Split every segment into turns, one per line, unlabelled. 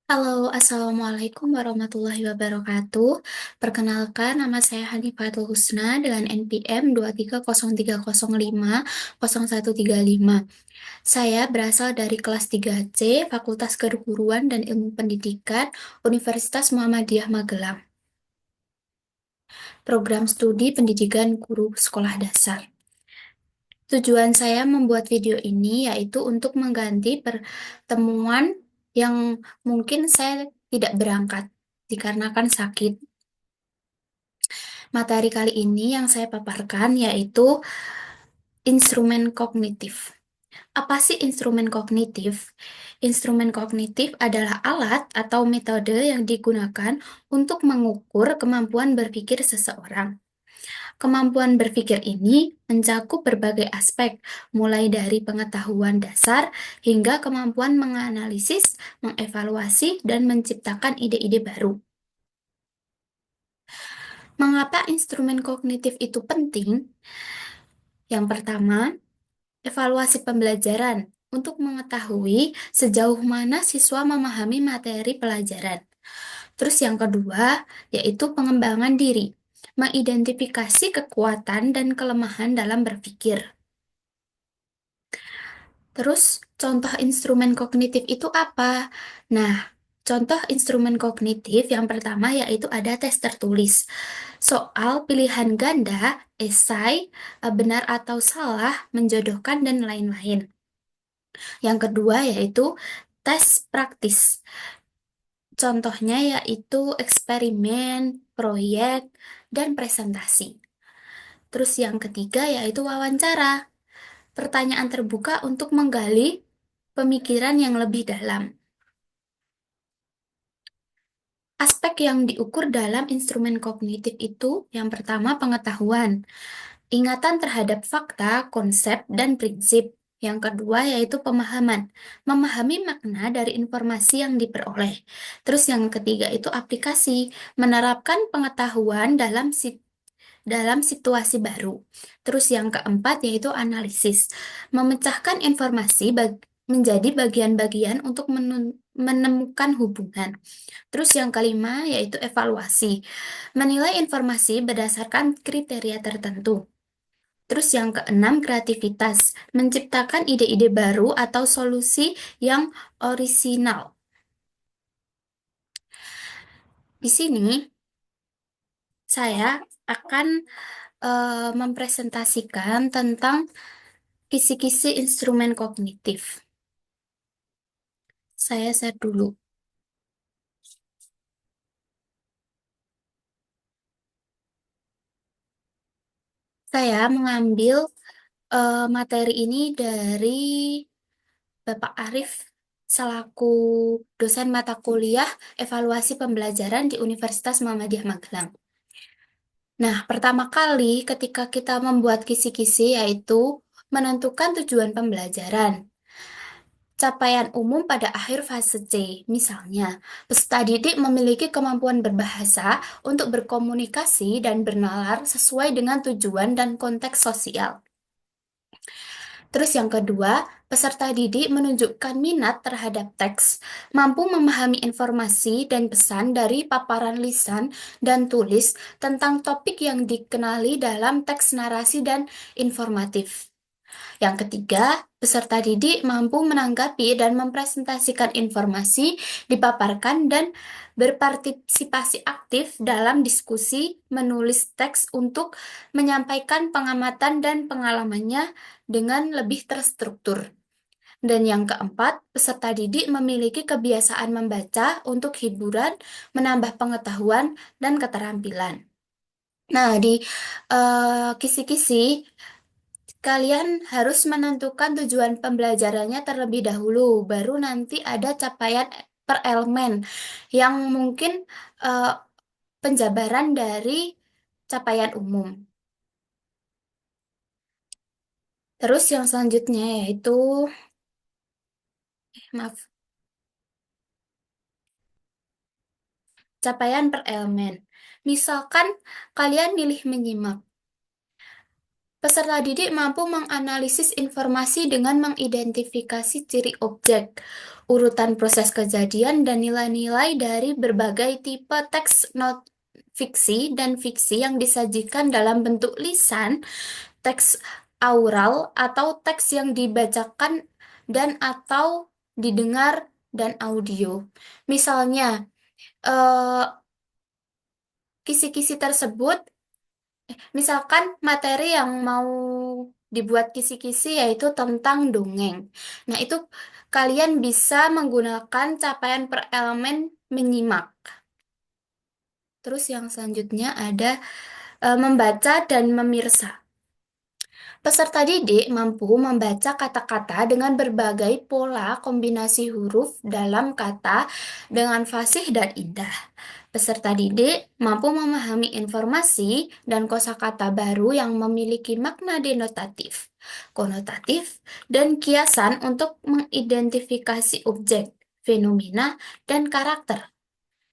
Halo, Assalamualaikum warahmatullahi wabarakatuh. Perkenalkan, nama saya Hanifatul Husna dengan NPM 230050135. Saya berasal dari kelas 3C, Fakultas Keguruan dan Ilmu Pendidikan, Universitas Muhammadiyah Magelang. Program Studi Pendidikan Guru Sekolah Dasar. Tujuan saya membuat video ini yaitu untuk mengganti pertemuan yang mungkin saya tidak berangkat dikarenakan sakit. Materi kali ini yang saya paparkan yaitu instrumen kognitif. Apa sih instrumen kognitif? Instrumen kognitif adalah alat atau metode yang digunakan untuk mengukur kemampuan berpikir seseorang. Kemampuan berpikir ini mencakup berbagai aspek, mulai dari pengetahuan dasar hingga kemampuan menganalisis, mengevaluasi, dan menciptakan ide-ide baru. Mengapa instrumen kognitif itu penting? Yang pertama, evaluasi pembelajaran untuk mengetahui sejauh mana siswa memahami materi pelajaran. Terus yang kedua, yaitu pengembangan diri, mengidentifikasi kekuatan dan kelemahan dalam berpikir. Terus, contoh instrumen kognitif itu apa? Nah, contoh instrumen kognitif yang pertama yaitu ada tes tertulis. Soal pilihan ganda, esai, benar atau salah, menjodohkan, dan lain-lain. Yang kedua yaitu tes praktis. Contohnya yaitu eksperimen, proyek, dan presentasi. Terus yang ketiga yaitu wawancara. Pertanyaan terbuka untuk menggali pemikiran yang lebih dalam. Aspek yang diukur dalam instrumen kognitif itu yang pertama pengetahuan, ingatan terhadap fakta, konsep, dan prinsip. Yang kedua yaitu pemahaman, memahami makna dari informasi yang diperoleh. Terus yang ketiga itu aplikasi, menerapkan pengetahuan dalam situasi baru. Terus yang keempat yaitu analisis, memecahkan informasi menjadi bagian-bagian untuk menemukan hubungan. Terus yang kelima yaitu evaluasi, menilai informasi berdasarkan kriteria tertentu. Terus yang keenam kreativitas, menciptakan ide-ide baru atau solusi yang orisinal. Di sini saya akan mempresentasikan tentang kisi-kisi instrumen kognitif. Saya share dulu. Saya mengambil materi ini dari Bapak Arif selaku dosen mata kuliah evaluasi pembelajaran di Universitas Muhammadiyah Magelang. Nah, pertama kali ketika kita membuat kisi-kisi yaitu menentukan tujuan pembelajaran. Capaian umum pada akhir fase C, misalnya, peserta didik memiliki kemampuan berbahasa untuk berkomunikasi dan bernalar sesuai dengan tujuan dan konteks sosial. Terus yang kedua, peserta didik menunjukkan minat terhadap teks, mampu memahami informasi dan pesan dari paparan lisan dan tulis tentang topik yang dikenali dalam teks narasi dan informatif. Yang ketiga, peserta didik mampu menanggapi dan mempresentasikan informasi, dipaparkan, dan berpartisipasi aktif dalam diskusi, menulis teks untuk menyampaikan pengamatan dan pengalamannya dengan lebih terstruktur. Dan yang keempat, peserta didik memiliki kebiasaan membaca untuk hiburan, menambah pengetahuan, dan keterampilan. Nah, di kisi-kisi kalian harus menentukan tujuan pembelajarannya terlebih dahulu, baru nanti ada capaian per elemen yang mungkin eh, penjabaran dari capaian umum. Terus yang selanjutnya yaitu, maaf, capaian per elemen. Misalkan kalian milih menyimak. Peserta didik mampu menganalisis informasi dengan mengidentifikasi ciri objek, urutan proses kejadian, dan nilai-nilai dari berbagai tipe teks not fiksi dan fiksi yang disajikan dalam bentuk lisan, teks aural, atau teks yang dibacakan dan atau didengar dan audio. Misalnya, eh, kisi-kisi tersebut misalkan materi yang mau dibuat kisi-kisi yaitu tentang dongeng. Nah, itu kalian bisa menggunakan capaian per elemen menyimak. Terus yang selanjutnya ada membaca dan memirsa. Peserta didik mampu membaca kata-kata dengan berbagai pola kombinasi huruf dalam kata dengan fasih dan indah. Peserta didik mampu memahami informasi dan kosakata baru yang memiliki makna denotatif, konotatif, dan kiasan untuk mengidentifikasi objek, fenomena, dan karakter.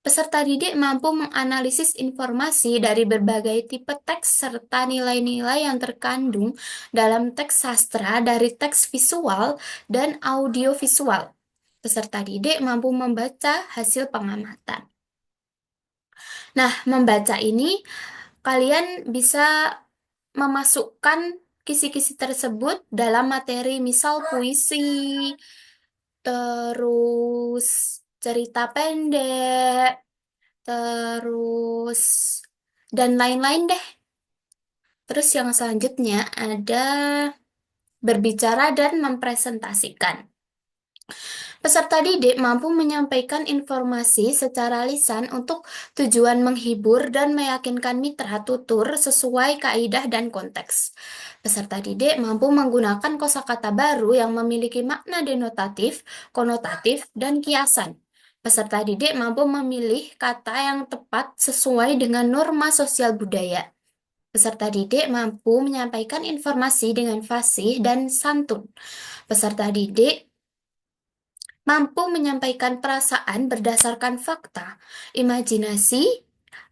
Peserta didik mampu menganalisis informasi dari berbagai tipe teks serta nilai-nilai yang terkandung dalam teks sastra dari teks visual dan audiovisual. Peserta didik mampu membaca hasil pengamatan. Nah, membaca ini kalian bisa memasukkan kisi-kisi tersebut dalam materi misal puisi, terus cerita pendek, terus dan lain-lain deh. Terus yang selanjutnya ada berbicara dan mempresentasikan. Peserta didik mampu menyampaikan informasi secara lisan untuk tujuan menghibur dan meyakinkan mitra tutur sesuai kaidah dan konteks. Peserta didik mampu menggunakan kosakata baru yang memiliki makna denotatif, konotatif, dan kiasan. Peserta didik mampu memilih kata yang tepat sesuai dengan norma sosial budaya. Peserta didik mampu menyampaikan informasi dengan fasih dan santun. Peserta didik mampu menyampaikan perasaan berdasarkan fakta, imajinasi,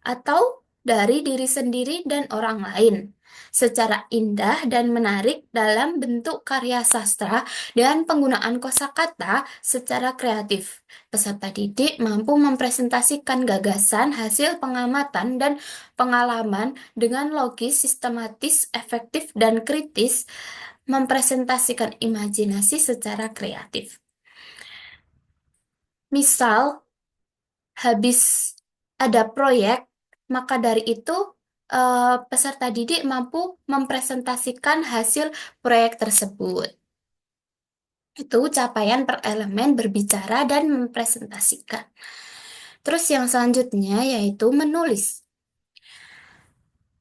atau dari diri sendiri dan orang lain secara indah dan menarik dalam bentuk karya sastra dan penggunaan kosakata secara kreatif. Peserta didik mampu mempresentasikan gagasan, hasil pengamatan, dan pengalaman dengan logis, sistematis, efektif, dan kritis, mempresentasikan imajinasi secara kreatif. Misal, habis ada proyek, maka dari itu peserta didik mampu mempresentasikan hasil proyek tersebut. Itu capaian per elemen berbicara dan mempresentasikan. Terus yang selanjutnya yaitu menulis.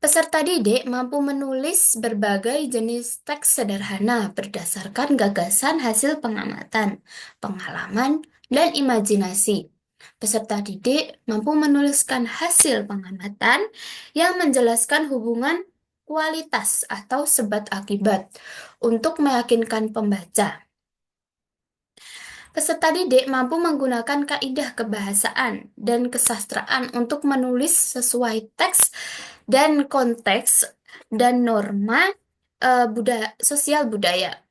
Peserta didik mampu menulis berbagai jenis teks sederhana berdasarkan gagasan hasil pengamatan, pengalaman, dan imajinasi. Peserta didik mampu menuliskan hasil pengamatan yang menjelaskan hubungan kualitas atau sebab akibat untuk meyakinkan pembaca. Peserta didik mampu menggunakan kaidah kebahasaan dan kesastraan untuk menulis sesuai teks dan konteks dan norma sosial budaya.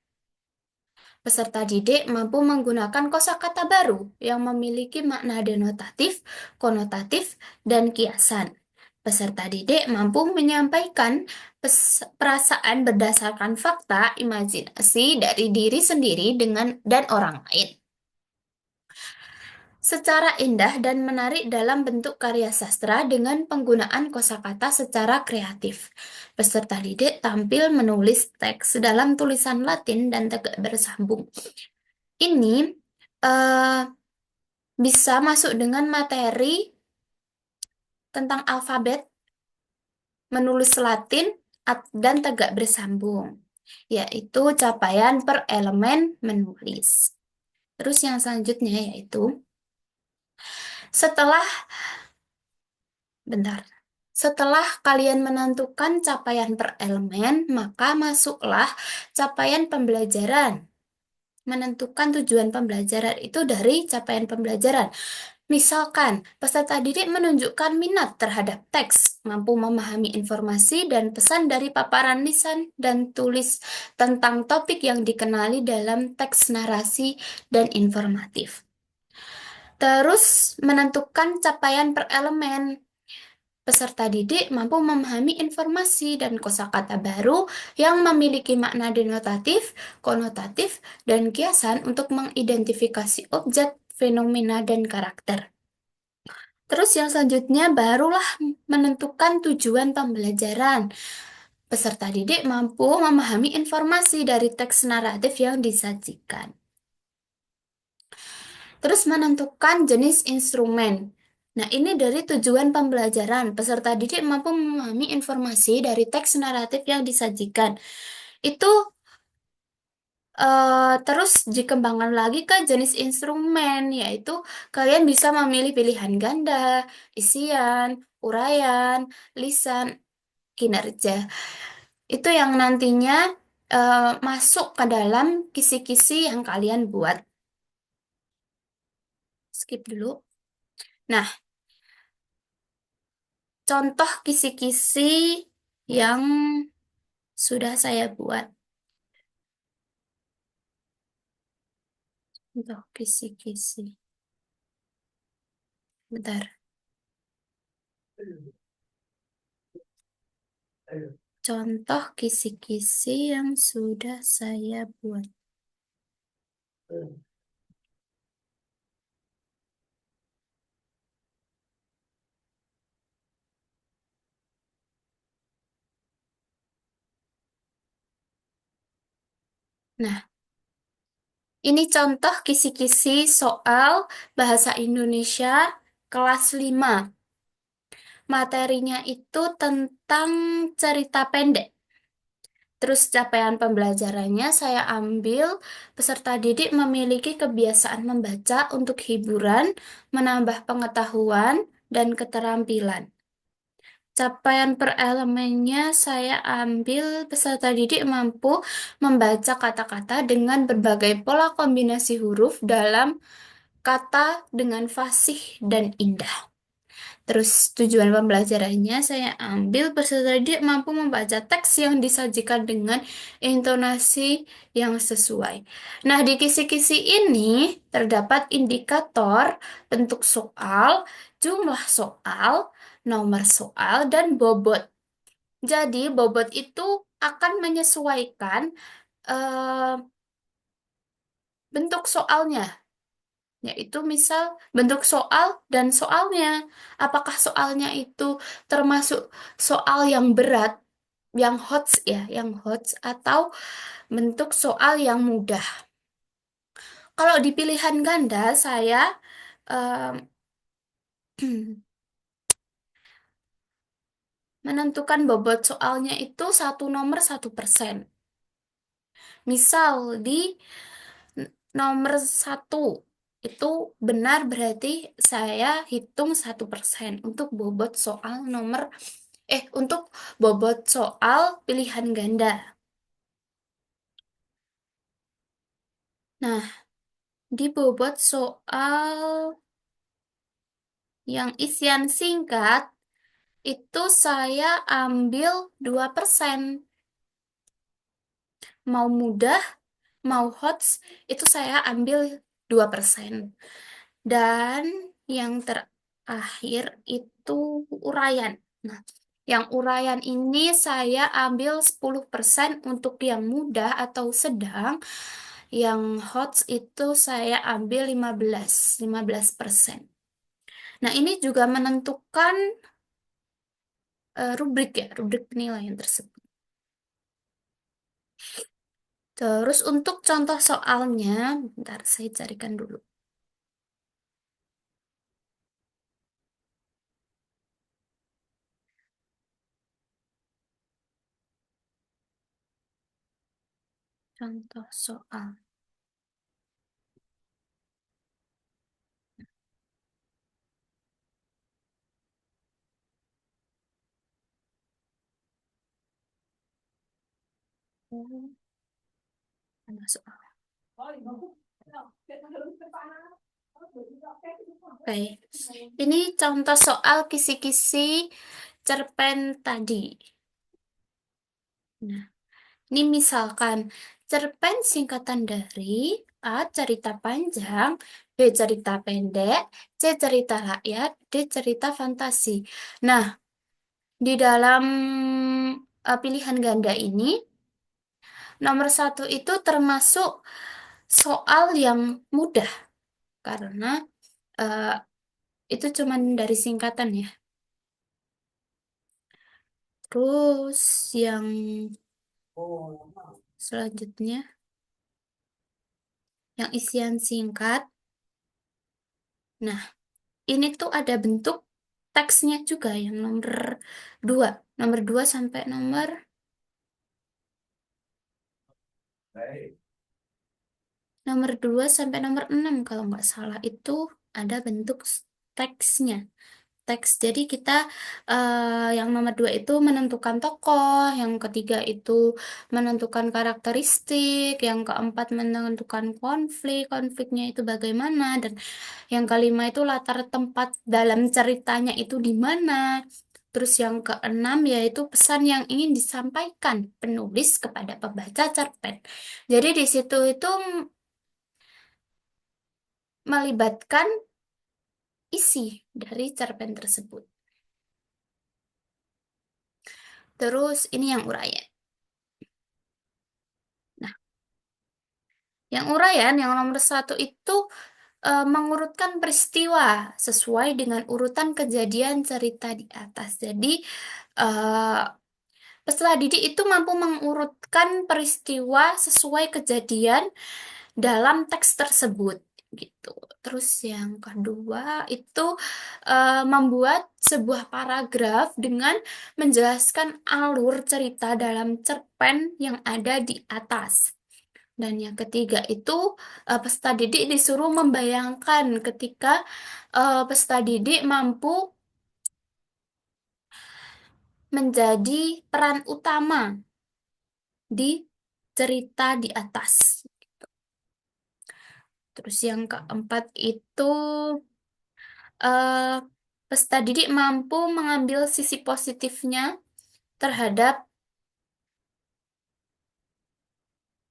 Peserta didik mampu menggunakan kosakata baru yang memiliki makna denotatif, konotatif, dan kiasan. Peserta didik mampu menyampaikan perasaan berdasarkan fakta, imajinasi dari diri sendiri dan orang lain secara indah dan menarik dalam bentuk karya sastra dengan penggunaan kosakata secara kreatif. Peserta didik tampil menulis teks dalam tulisan Latin dan tegak bersambung. Ini eh, bisa masuk dengan materi tentang alfabet, menulis Latin, dan tegak bersambung, yaitu capaian per elemen menulis. Terus yang selanjutnya yaitu setelah Bentar. Setelah kalian menentukan capaian per elemen, maka masuklah capaian pembelajaran. Menentukan tujuan pembelajaran itu dari capaian pembelajaran. Misalkan, peserta didik menunjukkan minat terhadap teks, mampu memahami informasi dan pesan dari paparan lisan dan tulis tentang topik yang dikenali dalam teks narasi dan informatif. Terus, menentukan capaian per elemen. Peserta didik mampu memahami informasi dan kosakata baru yang memiliki makna denotatif, konotatif, dan kiasan untuk mengidentifikasi objek, fenomena, dan karakter. Terus yang selanjutnya barulah menentukan tujuan pembelajaran. Peserta didik mampu memahami informasi dari teks naratif yang disajikan. Terus menentukan jenis instrumen. Nah, ini dari tujuan pembelajaran. Peserta didik mampu memahami informasi dari teks naratif yang disajikan. Itu terus dikembangkan lagi ke jenis instrumen, yaitu kalian bisa memilih pilihan ganda, isian, uraian, lisan, kinerja. Itu yang nantinya masuk ke dalam kisi-kisi yang kalian buat. Skip dulu. Nah, contoh kisi-kisi yang sudah saya buat. Contoh kisi-kisi. Bentar. Contoh kisi-kisi yang sudah saya buat. Nah, ini contoh kisi-kisi soal bahasa Indonesia kelas 5. Materinya itu tentang cerita pendek. Terus capaian pembelajarannya saya ambil peserta didik memiliki kebiasaan membaca untuk hiburan, menambah pengetahuan, dan keterampilan. Capaian per elemennya saya ambil peserta didik mampu membaca kata-kata dengan berbagai pola kombinasi huruf dalam kata dengan fasih dan indah. Terus tujuan pembelajarannya saya ambil peserta didik mampu membaca teks yang disajikan dengan intonasi yang sesuai. Nah, di kisi-kisi ini terdapat indikator bentuk soal, jumlah soal, nomor soal, dan bobot. Jadi, bobot itu akan menyesuaikan eh, bentuk soalnya, yaitu misal bentuk soal dan soalnya. Apakah soalnya itu termasuk soal yang berat, yang hot ya, yang hot, atau bentuk soal yang mudah. Kalau di pilihan ganda, saya em, menentukan bobot soalnya itu satu nomor 1%. Misal di nomor satu itu benar berarti saya hitung 1% untuk bobot soal untuk bobot soal pilihan ganda. Nah, di bobot soal yang isian singkat itu saya ambil 2%. Mau mudah, mau HOTS itu saya ambil 2%. Dan yang terakhir itu uraian. Nah, yang uraian ini saya ambil 10% untuk yang mudah atau sedang. Yang HOTS itu saya ambil 15%. Nah, ini juga menentukan rubrik ya, rubrik penilaian tersebut. Terus untuk contoh soalnya, bentar saya carikan dulu. Contoh soal. Oh, contoh soal. Oke, ini contoh soal kisi-kisi cerpen tadi. Nah, ini misalkan cerpen singkatan dari A. Cerita panjang, B. Cerita pendek, C. Cerita rakyat, D. Cerita fantasi. Nah, di dalam pilihan ganda ini, nomor satu itu termasuk soal yang mudah karena eh, itu cuman dari singkatan ya. Terus yang selanjutnya, yang isian singkat. Nah, ini tuh ada bentuk teksnya juga yang dua, nomor dua sampai nomor 2 sampai nomor 6 kalau nggak salah itu ada bentuk teksnya. Teks. Jadi kita yang nomor 2 itu menentukan tokoh, yang ketiga itu menentukan karakteristik, yang keempat menentukan konflik, konfliknya itu bagaimana, dan yang kelima itu latar tempat dalam ceritanya itu di mana. Terus yang keenam yaitu pesan yang ingin disampaikan penulis kepada pembaca cerpen. Jadi di situ itu melibatkan isi dari cerpen tersebut. Terus ini yang uraian. Nah, yang uraian yang nomor satu itu mengurutkan peristiwa sesuai dengan urutan kejadian cerita di atas. Jadi, eh, peserta didik itu mampu mengurutkan peristiwa sesuai kejadian dalam teks tersebut. Gitu. Terus yang kedua itu membuat sebuah paragraf dengan menjelaskan alur cerita dalam cerpen yang ada di atas. Dan yang ketiga itu peserta didik disuruh membayangkan ketika peserta didik mampu menjadi peran utama di cerita di atas. Terus yang keempat itu eh, peserta didik mampu mengambil sisi positifnya terhadap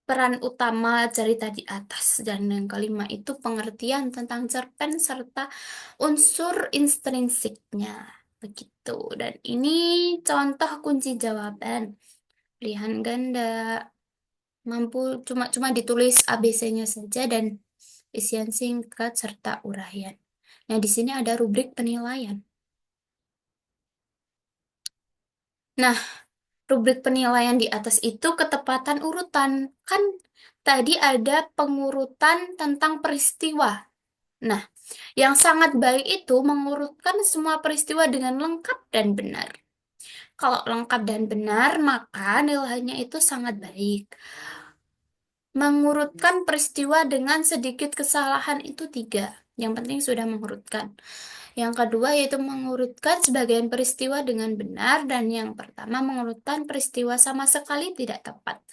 peran utama cerita di atas. Dan yang kelima itu pengertian tentang cerpen serta unsur intrinsiknya. Begitu. Dan ini contoh kunci jawaban. Pilihan ganda mampu cuma ditulis ABC-nya saja dan isian singkat serta uraian. Nah, di sini ada rubrik penilaian. Nah, rubrik penilaian di atas itu ketepatan urutan. Kan tadi ada pengurutan tentang peristiwa. Nah, yang sangat baik itu mengurutkan semua peristiwa dengan lengkap dan benar. Kalau lengkap dan benar, maka nilainya itu sangat baik. Mengurutkan peristiwa dengan sedikit kesalahan itu tiga. Yang penting sudah mengurutkan. Yang kedua yaitu mengurutkan sebagian peristiwa dengan benar. Dan yang pertama mengurutkan peristiwa sama sekali tidak tepat.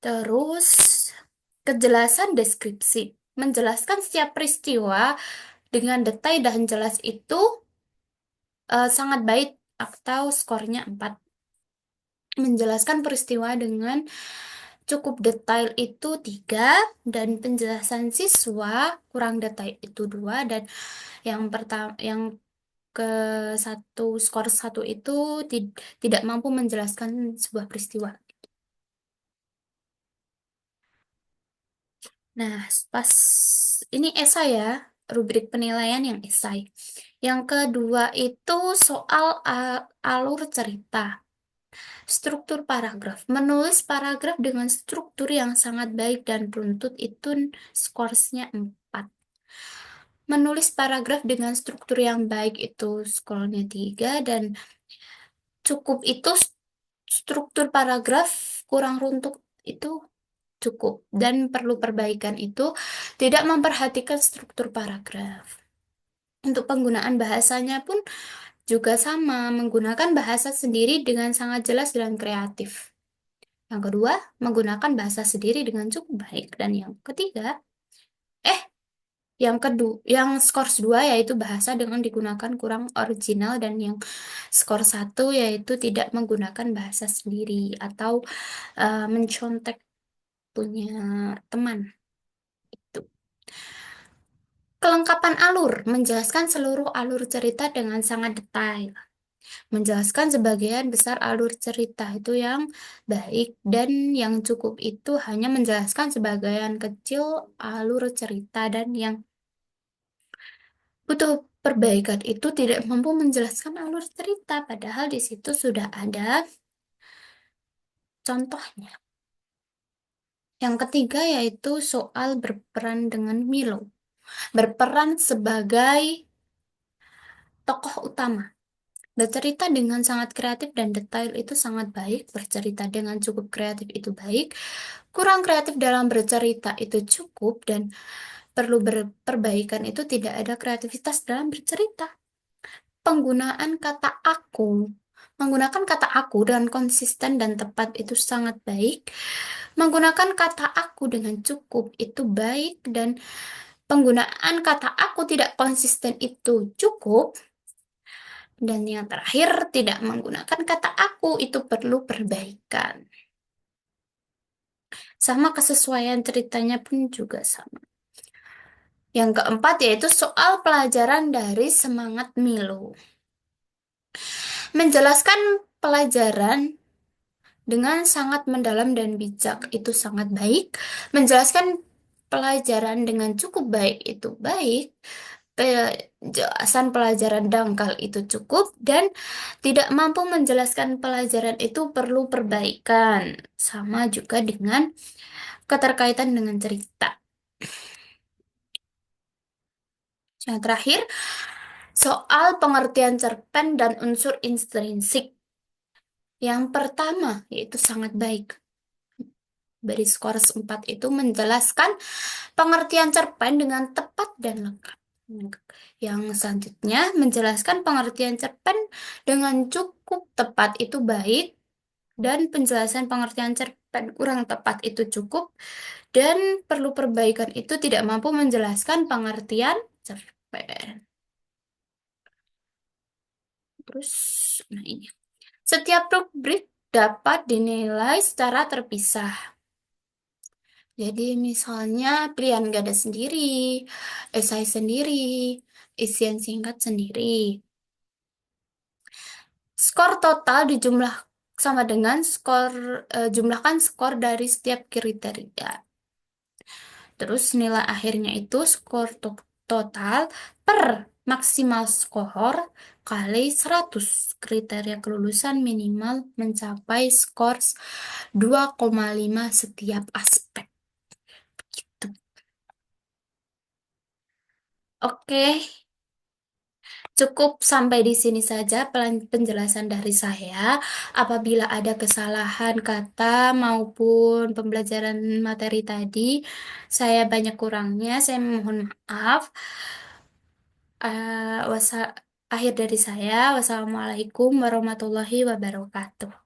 Terus kejelasan deskripsi. Menjelaskan setiap peristiwa dengan detail dan jelas itu sangat baik atau skornya 4. Menjelaskan peristiwa dengan cukup detail itu 3 dan penjelasan siswa kurang detail itu 2 dan yang pertama yang ke satu skor satu itu tidak mampu menjelaskan sebuah peristiwa. Nah, pas ini esai ya, rubrik penilaian yang esai. Yang kedua itu soal alur cerita. Struktur paragraf. Menulis paragraf dengan struktur yang sangat baik dan runtut itu skorsnya 4. Menulis paragraf dengan struktur yang baik itu skornya 3 dan cukup itu struktur paragraf kurang runtut itu cukup dan perlu perbaikan itu tidak memperhatikan struktur paragraf. Untuk penggunaan bahasanya pun juga sama, menggunakan bahasa sendiri dengan sangat jelas dan kreatif. Yang kedua, menggunakan bahasa sendiri dengan cukup baik. Dan yang ketiga, eh, Yang kedua, yang skors 2 yaitu bahasa dengan digunakan kurang original, dan yang skor 1 yaitu tidak menggunakan bahasa sendiri atau mencontek punya teman. Itu. Kelengkapan alur, menjelaskan seluruh alur cerita dengan sangat detail. Menjelaskan sebagian besar alur cerita itu yang baik, dan yang cukup itu hanya menjelaskan sebagian kecil alur cerita, dan yang butuh perbaikan itu tidak mampu menjelaskan alur cerita, padahal di situ sudah ada contohnya. Yang ketiga yaitu soal berperan dengan Milo. Berperan sebagai tokoh utama. Bercerita dengan sangat kreatif dan detail itu sangat baik. Bercerita dengan cukup kreatif itu baik. Kurang kreatif dalam bercerita itu cukup, dan perlu perbaikan itu tidak ada kreativitas dalam bercerita. Penggunaan kata aku. Menggunakan kata aku dengan konsisten dan tepat itu sangat baik. Menggunakan kata aku dengan cukup itu baik, dan penggunaan kata aku tidak konsisten itu cukup. Dan yang terakhir, tidak menggunakan kata aku itu perlu perbaikan. Sama kesesuaian ceritanya pun juga sama. Yang keempat yaitu soal pelajaran dari semangat Milo. Menjelaskan pelajaran dengan sangat mendalam dan bijak itu sangat baik. Menjelaskan pelajaran dengan cukup baik itu baik. Penjelasan pelajaran dangkal itu cukup, dan tidak mampu menjelaskan pelajaran itu perlu perbaikan. Sama juga dengan keterkaitan dengan cerita. Yang terakhir, soal pengertian cerpen dan unsur intrinsik. Yang pertama, yaitu sangat baik. Beri skor 4 itu menjelaskan pengertian cerpen dengan tepat dan lengkap. Yang selanjutnya, menjelaskan pengertian cerpen dengan cukup tepat itu baik, dan penjelasan pengertian cerpen kurang tepat itu cukup, dan perlu perbaikan itu tidak mampu menjelaskan pengertian cerpen. Terus, nah ini. Setiap rubrik dapat dinilai secara terpisah. Jadi misalnya pilihan gada sendiri, esai sendiri, isian singkat sendiri. Skor total dijumlah sama dengan jumlahkan skor dari setiap kriteria. Terus nilai akhirnya itu skor total per maksimal skor kali 100. Kriteria kelulusan minimal mencapai skor 2,5 setiap aspek. Gitu. Oke, cukup sampai di sini saja penjelasan dari saya. Apabila ada kesalahan kata maupun pembelajaran materi tadi, saya banyak kurangnya, saya mohon maaf. Eh, wasa, Akhir dari saya, wassalamualaikum warahmatullahi wabarakatuh.